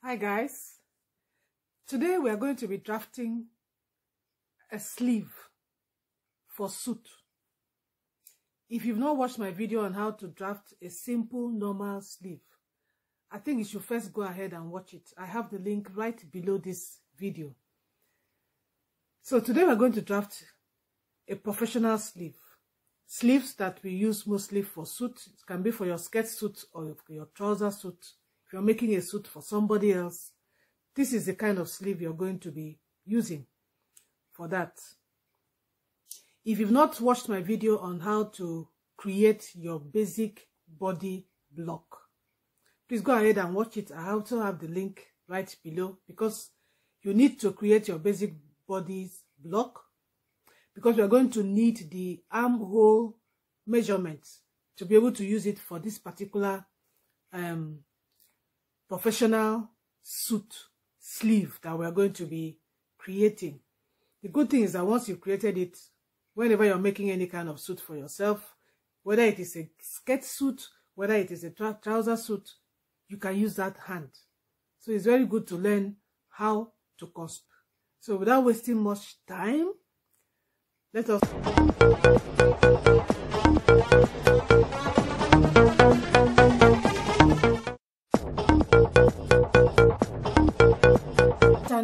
Hi guys, today we are going to be drafting a sleeve for suit. If you've not watched my video on how to draft a simple normal sleeve, I think you should first go ahead and watch it. I have the link right below this video. So today we're going to draft a professional sleeve. Sleeves that we use mostly for suit. It can be for your skirt suit or your trouser suit. If you're making a suit for somebody else, this is the kind of sleeve you're going to be using for that. If you've not watched my video on how to create your basic body block, please go ahead and watch it. I also have the link right below, because you need to create your basic body's block, because you're going to need the armhole measurements to be able to use it for this particular professional suit sleeve that we're going to be creating. The good thing is that once you've created it, whenever you're making any kind of suit for yourself, whether it is a skirt suit, whether it is a trouser suit, you can use that hand. So it's very good to learn how to construct. So without wasting much time, let us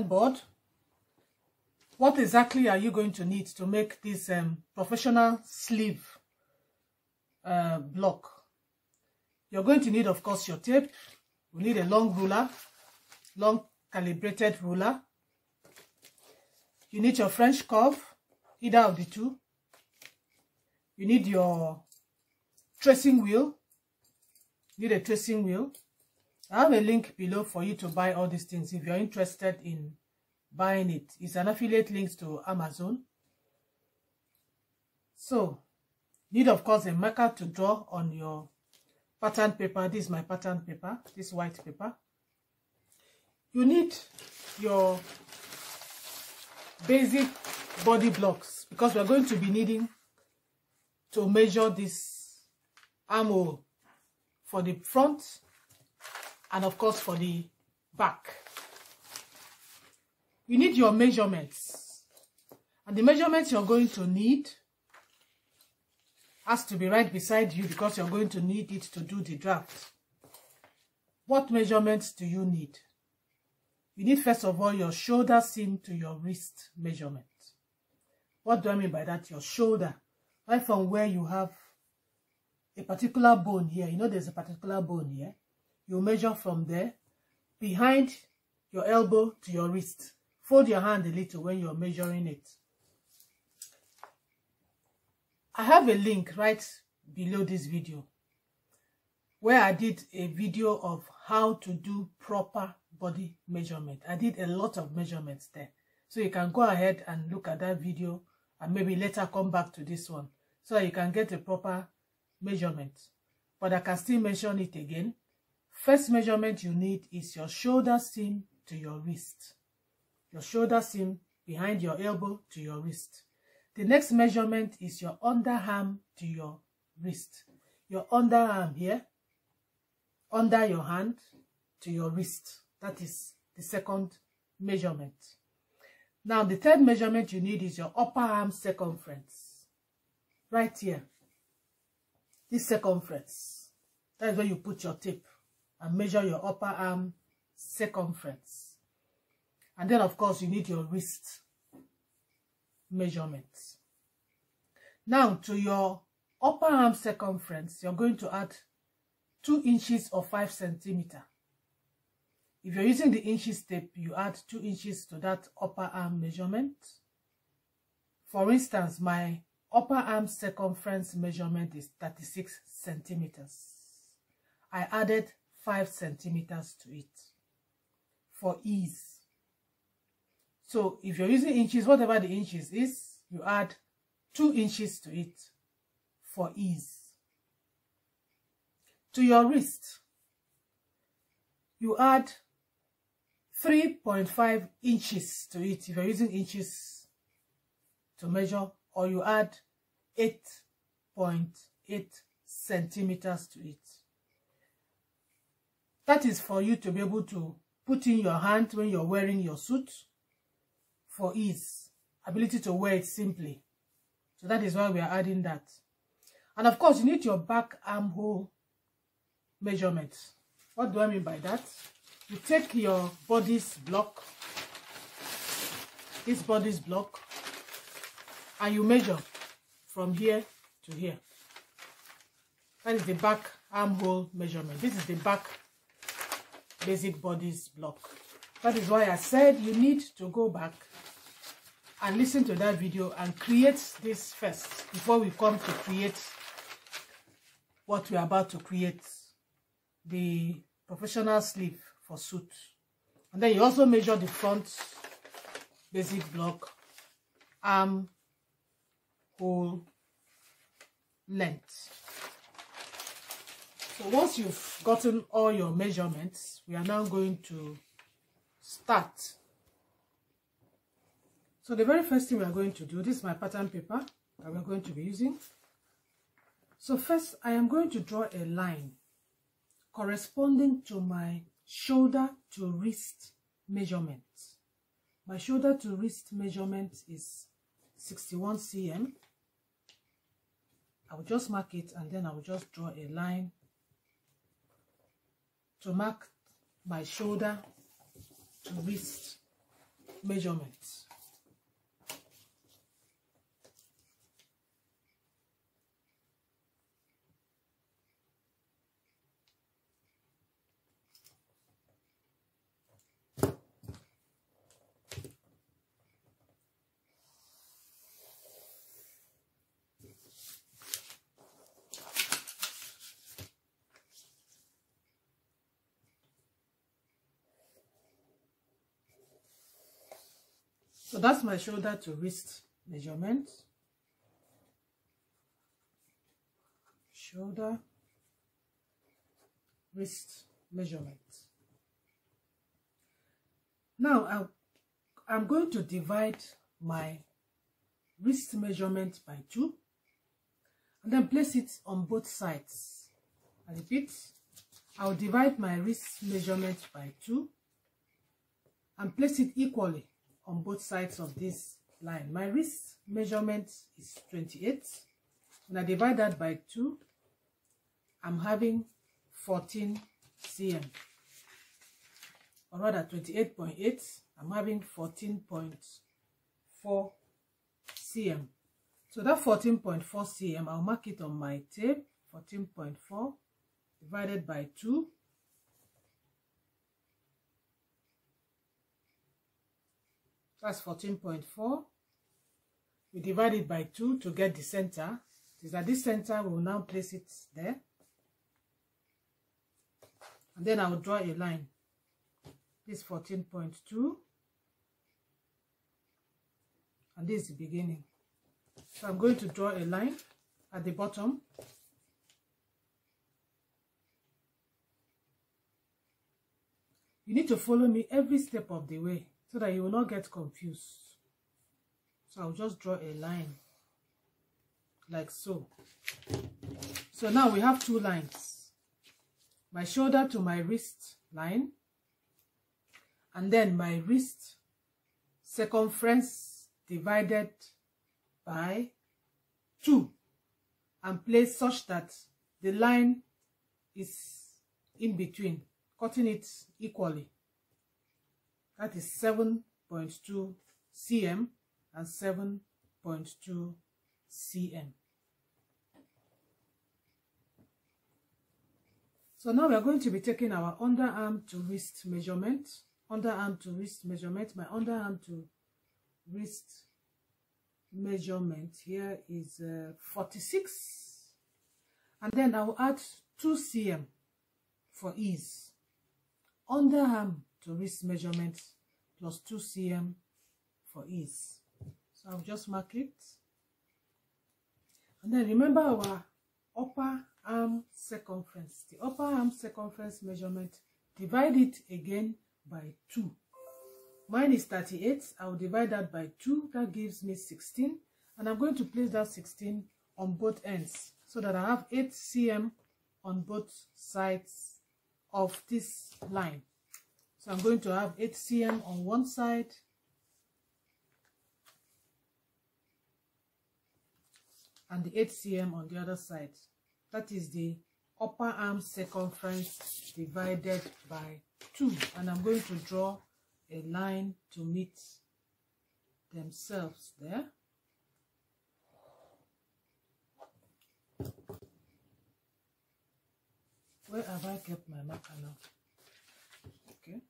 board. What exactly are you going to need to make this professional sleeve block? You're going to need, of course, your tape. You need a long ruler, long calibrated ruler. You need your French curve, either of the two. You need your tracing wheel. You need a tracing wheel. I have a link below for you to buy all these things if you're interested in buying it. It's an affiliate link to Amazon. So, need, of course, a marker to draw on your pattern paper. This is my pattern paper, this white paper. You need your basic body blocks, because we're going to be needing to measure this armhole for the front and, of course, for the back. You need your measurements. And the measurements you're going to need has to be right beside you, because you're going to need it to do the draft. What measurements do you need? You need, first of all, your shoulder seam to your wrist measurement. What do I mean by that? Your shoulder. Right from where you have a particular bone here. You know there's a particular bone here. You measure from there, behind your elbow to your wrist. Fold your hand a little when you're measuring it. I have a link right below this video where I did a video of how to do proper body measurement. I did a lot of measurements there. So you can go ahead and look at that video and maybe later come back to this one so that you can get a proper measurement. But I can still mention it again. First measurement you need is your shoulder seam to your wrist. Your shoulder seam behind your elbow to your wrist. The next measurement is your underarm to your wrist. Your underarm here, under your hand to your wrist. That is the second measurement. Now the third measurement you need is your upper arm circumference. Right here. This circumference. That is where you put your tape and measure your upper arm circumference. And then, of course, you need your wrist measurements. Now, to your upper arm circumference, you're going to add 2 inches or 5 centimeters. If you're using the inches tape, you add 2 inches to that upper arm measurement. For instance, my upper arm circumference measurement is 36 centimeters. I added 5 centimeters to it for ease. So if you're using inches, whatever the inches is, you add 2 inches to it for ease. To your wrist, you add 3.5 inches to it if you're using inches to measure, or you add 8.8 centimeters to it. That is for you to be able to put in your hand when you're wearing your suit for ease, ability to wear it simply. So that is why we are adding that. And of course, you need your back armhole measurement. What do I mean by that? You take your body's block, this body's block, and you measure from here to here. That is the back armhole measurement. This is the back basic body's block. That is why I said you need to go back and listen to that video and create this first before we come to create what we are about to create, the professional sleeve for suit. And then you also measure the front basic block armhole length. So once you've gotten all your measurements, we are now going to start. So the very first thing we are going to do, this is my pattern paper that we're going to be using. So first, I am going to draw a line corresponding to my shoulder to wrist measurement. My shoulder to wrist measurement is 61 cm. I will just mark it and then I will just draw a line to mark my shoulder to wrist measurement. So that's my shoulder to wrist measurement. Shoulder, wrist measurement. Now I'm going to divide my wrist measurement by 2 and then place it on both sides. I repeat, I'll divide my wrist measurement by 2 and place it equally on both sides of this line. My wrist measurement is 28. When I divide that by 2, I'm having 14 cm. Or rather 28.8, I'm having 14.4 cm. So that 14.4 cm, I'll mark it on my tape, 14.4 divided by 2. That's 14.4. We divide it by 2 to get the center. It is at this center, we will now place it there. And then I will draw a line. This 14.2. And this is the beginning. So I'm going to draw a line at the bottom. You need to follow me every step of the way, so that you will not get confused. So I'll just draw a line like so. So now we have 2 lines. My shoulder to my wrist line, and then my wrist circumference divided by 2, and place such that the line is in between, cutting it equally. That is 7.2 cm and 7.2 cm. So now we are going to be taking our underarm to wrist measurement. Underarm to wrist measurement. My underarm to wrist measurement here is 46. And then I will add 2 cm for ease. Underarm to wrist measurement plus 2 cm for ease. So I'll just mark it. And then remember our upper arm circumference. The upper arm circumference measurement, divide it again by 2. Mine is 38. I will divide that by 2. That gives me 16. And I'm going to place that 16 on both ends so that I have 8 cm on both sides of this line. So I'm going to have 8 cm on one side and the 8 cm on the other side. That is the upper arm circumference divided by 2. And I'm going to draw a line to meet themselves there. Where have I kept my marker now? Okay.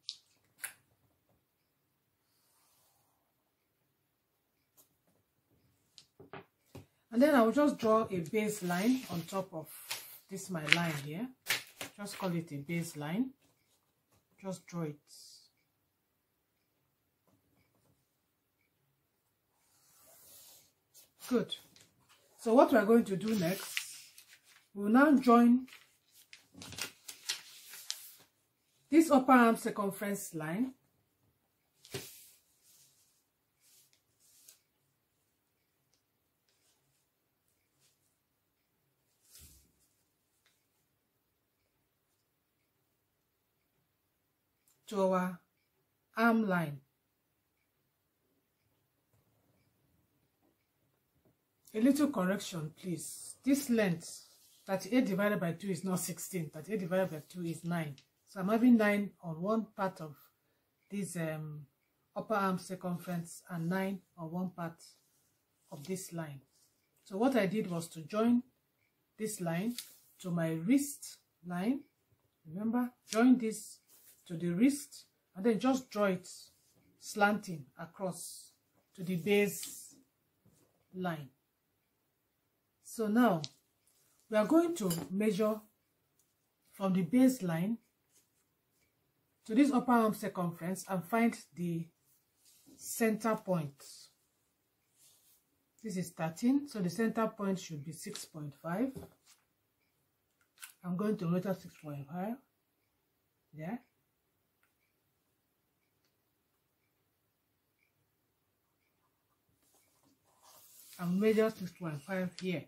And then I will just draw a baseline on top of this my line here. Just call it a baseline. Just draw it. Good. So what we are going to do next, we will now join this upper arm circumference line to our arm line. A little correction, please. This length, 38 divided by 2 is not 16. 38 divided by 2 is 9. So I'm having 9 on one part of this upper arm circumference and 9 on one part of this line. So what I did was to join this line to my wrist line. Remember, join this to the wrist and then just draw it slanting across to the base line. So now we are going to measure from the baseline to this upper arm circumference and find the center point. This is 13, so the center point should be 6.5. I'm going to measure 6.5 there. And measure 6.5 here.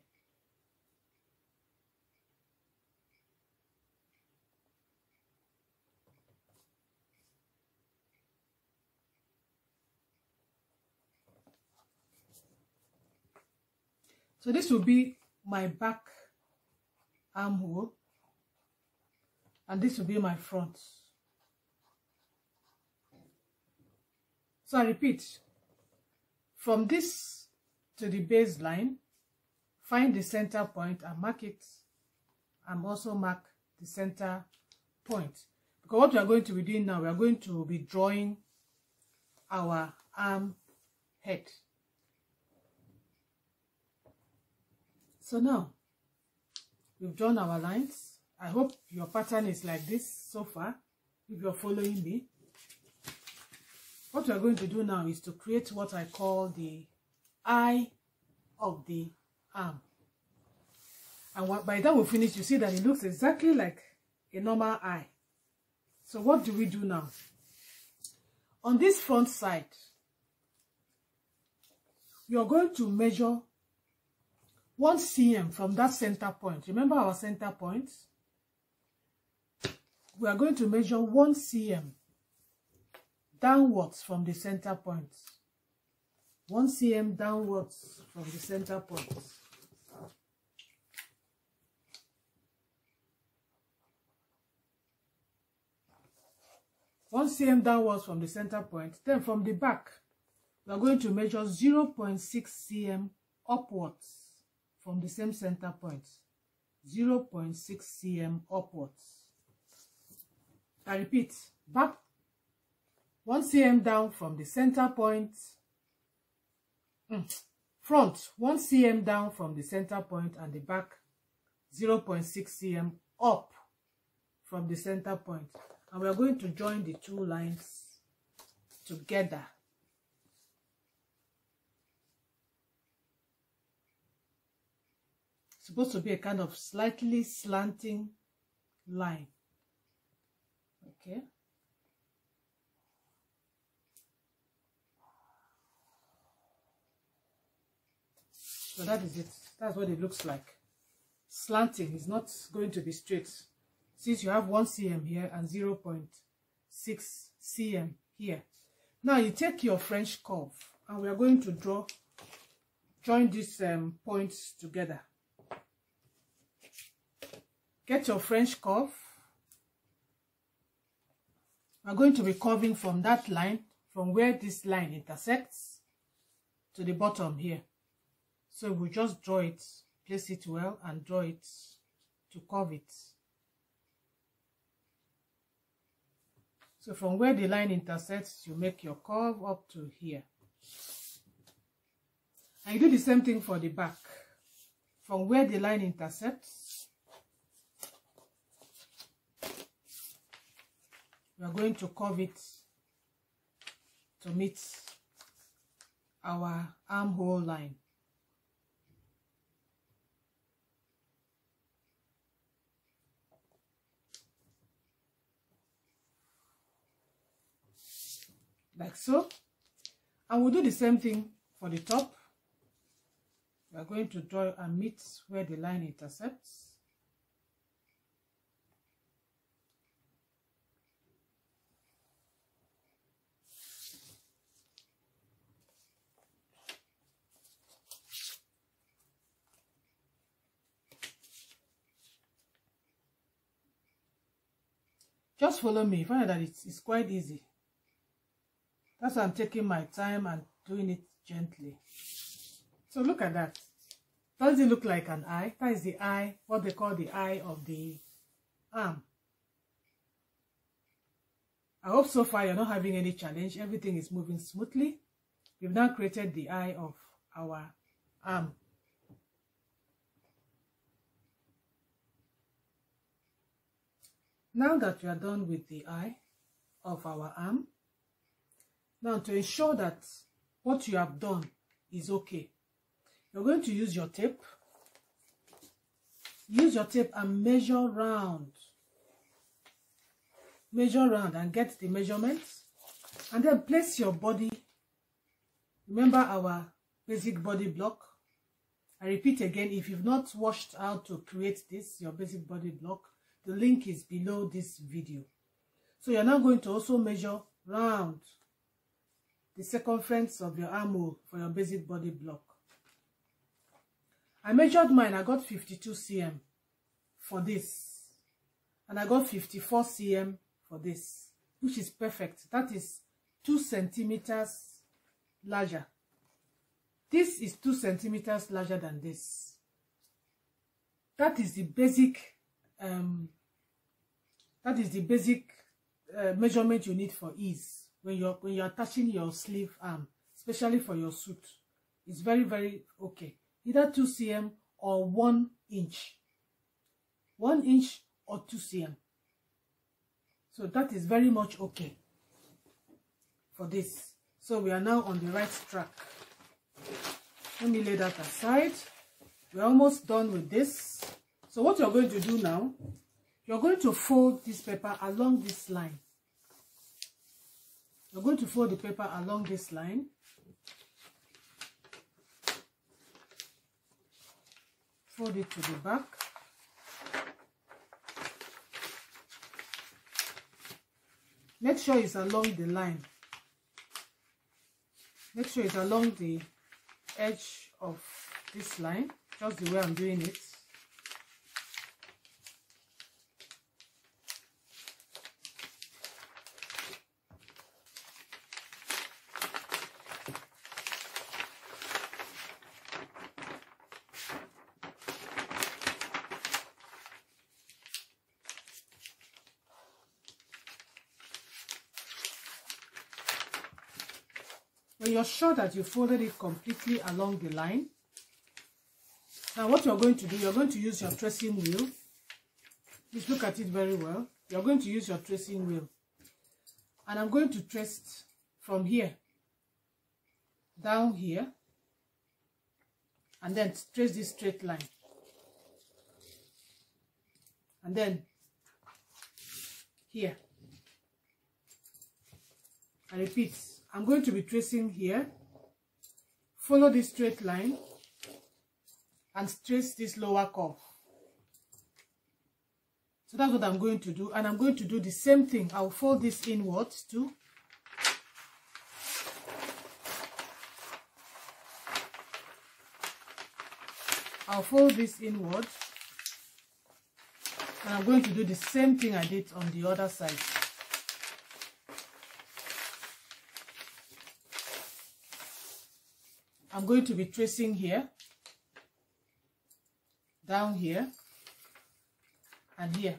So this will be my back armhole and this will be my front. So I repeat, from this to the baseline, find the center point and mark it, and also mark the center point. Because what we are going to be doing now, we are going to be drawing our arm head. So now, we've drawn our lines. I hope your pattern is like this so far, if you're following me. What we are going to do now is to create what I call the eye of the arm. And by the time we finish, you see that it looks exactly like a normal eye. So what do we do now? On this front side, you're going to measure 1 cm from that center point. Remember our center point? We are going to measure 1 cm downwards from the center point. 1 cm downwards from the center point. One cm downwards from the center point. Then from the back, we are going to measure 0.6 cm upwards from the same center point. 0.6 cm upwards. I repeat, back 1 cm down from the center point. Front 1 cm down from the center point, and the back 0.6 cm up from the center point. And we are going to join the two lines together. It's supposed to be a kind of slightly slanting line. Okay. So that is it. That's what it looks like. Slanting is not going to be straight. Since you have 1 cm here and 0.6 cm here. Now you take your French curve and we are going to join these points together. Get your French curve. We're going to be curving from that line, from where this line intersects to the bottom here. So we'll just draw it, place it well and draw it to curve it. So from where the line intersects, you make your curve up to here. And you do the same thing for the back. From where the line intersects, we are going to curve it to meet our armhole line. Like so. And we'll do the same thing for the top. We are going to draw and meet where the line intersects. Just follow me. Find that it's quite easy. That's why I'm taking my time and doing it gently. So look at that. Does it look like an eye? That is the eye, what they call the eye of the arm. I hope so far you're not having any challenge. Everything is moving smoothly. We've now created the eye of our arm. Now that we are done with the eye of our arm, now to ensure that what you have done is okay, you're going to use your tape. Use your tape and measure round. Measure round and get the measurements. And then place your body. Remember our basic body block. I repeat again, if you've not watched how to create this, your basic body block, the link is below this video. So you're now going to also measure round the circumference of your armhole for your basic body block. I measured mine. I got 52 cm for this. And I got 54 cm for this, which is perfect. That is 2 centimeters larger. This is 2 centimeters larger than this. That is the basic measurement you need for ease when you're attaching your sleeve arm, especially for your suit. It's very, very okay. Either 2 cm or 1 inch. 1 inch or 2 cm. So that is very much okay for this. So we are now on the right track. Let me lay that aside. We're almost done with this. So what you're going to do now, you're going to fold this paper along this line. You're going to fold the paper along this line. Fold it to the back. Make sure it's along the line. Make sure it's along the edge of this line, just the way I'm doing it. When you're sure that you folded it completely along the line, now what you're going to do, you're going to use your tracing wheel. Please look at it very well. You're going to use your tracing wheel. And I'm going to trace from here, down here, and then trace this straight line. And then here. I repeat. I'm going to be tracing here, follow this straight line, and trace this lower curve. So that's what I'm going to do, and I'm going to do the same thing. I'll fold this inwards too. I'll fold this inward, and I'm going to do the same thing I did on the other side. I'm going to be tracing here, down here, and here.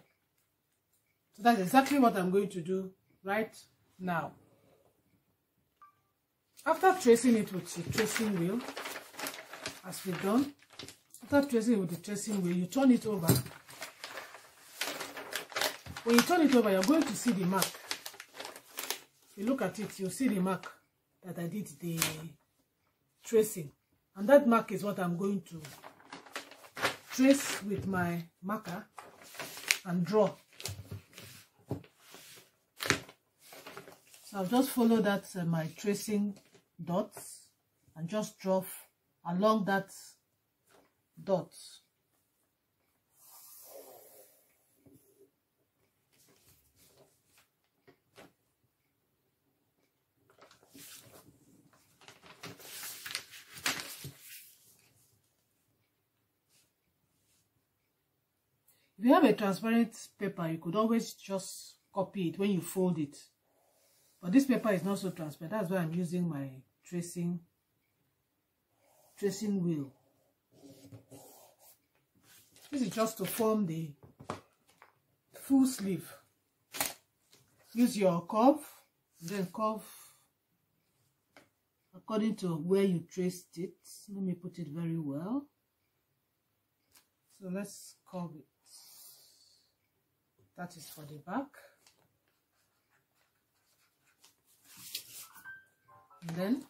So that's exactly what I'm going to do right now. After tracing it with the tracing wheel, as we've done, after tracing it with the tracing wheel, you turn it over. When you turn it over, you're going to see the mark. If you look at it, you'll see the mark that I did the tracing. And that mark is what I'm going to trace with my marker and draw. So I'll just follow that my tracing dots and just draw along that dot. If you have a transparent paper, you could always just copy it when you fold it. But this paper is not so transparent. That's why I'm using my tracing wheel. This is just to form the full sleeve. Use your curve, then curve according to where you traced it. Let me put it very well. So let's curve it. That is for the back. And then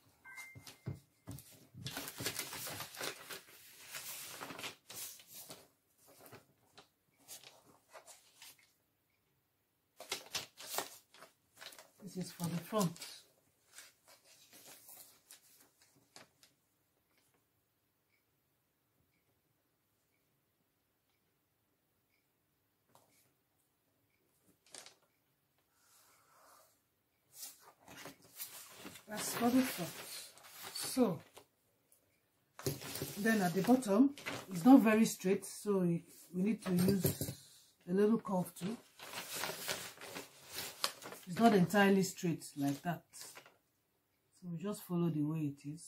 this is for the front. That's for the front. So then at the bottom, it's not very straight, so we need to use a little curve too. It's not entirely straight like that, so we just follow the way it is.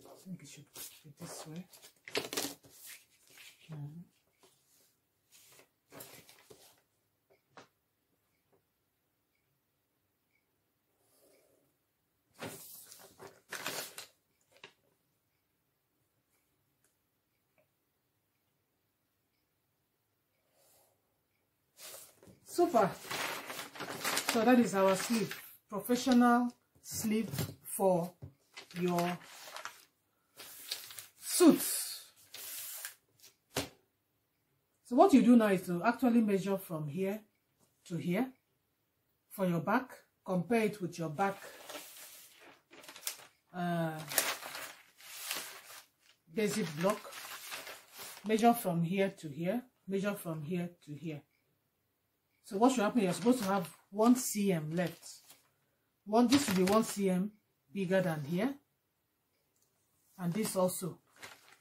I think it should be this way. Super. So that is our sleeve, professional sleeve for your suits. So what you do now is to actually measure from here to here for your back. Compare it with your back basic block. Measure from here to here. Measure from here to here. So what should happen? You're supposed to have 1 cm left. This should be 1 cm bigger than here, and this also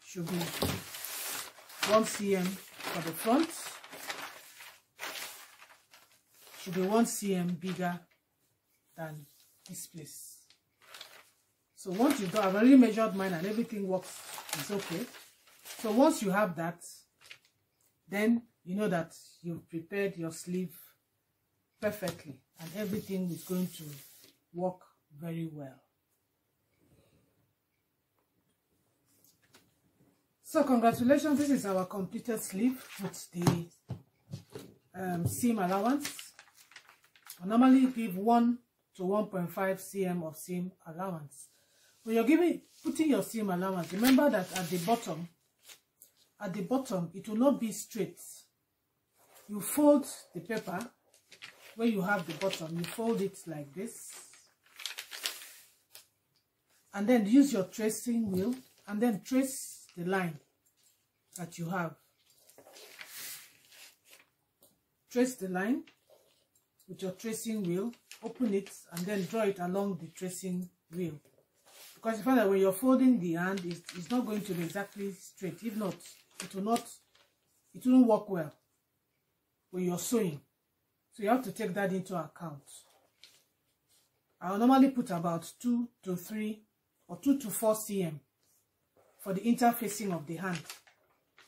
should be 1 cm for the front. Should be 1 cm bigger than this place. So once you've done, I've already measured mine and everything works. It's okay. So once you have that, then you know that you've prepared your sleeve perfectly and everything is going to work very well. So congratulations, this is our completed sleeve with the seam allowance. I normally give 1 to 1.5 cm of seam allowance. When you're putting your seam allowance, remember that at the bottom it will not be straight. You fold the paper where you have the bottom, you fold it like this, and then use your tracing wheel and then trace the line that you have. Trace the line with your tracing wheel, open it, and then draw it along the tracing wheel. Because you find that when you're folding the hand, it's not going to be exactly straight. If not, it won't work well when you're sewing. So you have to take that into account. I'll normally put about 2 to 3 or 2 to 4 cm for the interfacing of the hand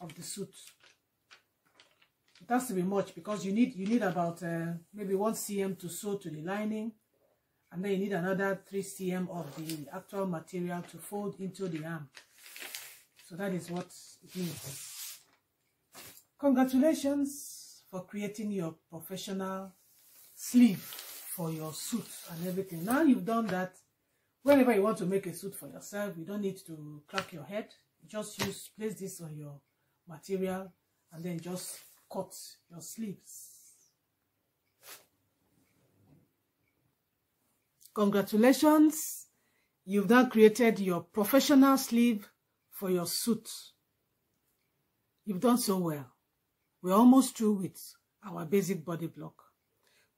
of the suit. It has to be much because you need about maybe 1 cm to sew to the lining, and then you need another 3 cm of the actual material to fold into the arm. So that is what it means. Congratulations for creating your professional sleeve for your suit and everything. Now you've done that, whenever you want to make a suit for yourself, you don't need to crack your head. You just place this on your material and then just cut your sleeves. Congratulations, you've now created your professional sleeve for your suit. You've done so well. We're almost through with our basic body block.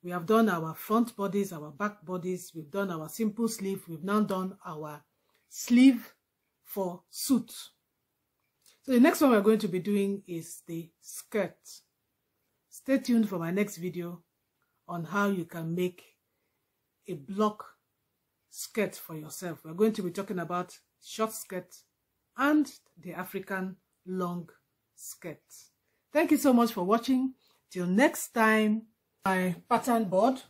We have done our front bodies, our back bodies, we've done our simple sleeve, we've now done our sleeve for suit. So the next one we're going to be doing is the skirt. Stay tuned for my next video on how you can make a block skirt for yourself. We're going to be talking about short skirt and the African long skirt. Thank you so much for watching. Till next time, my pattern board.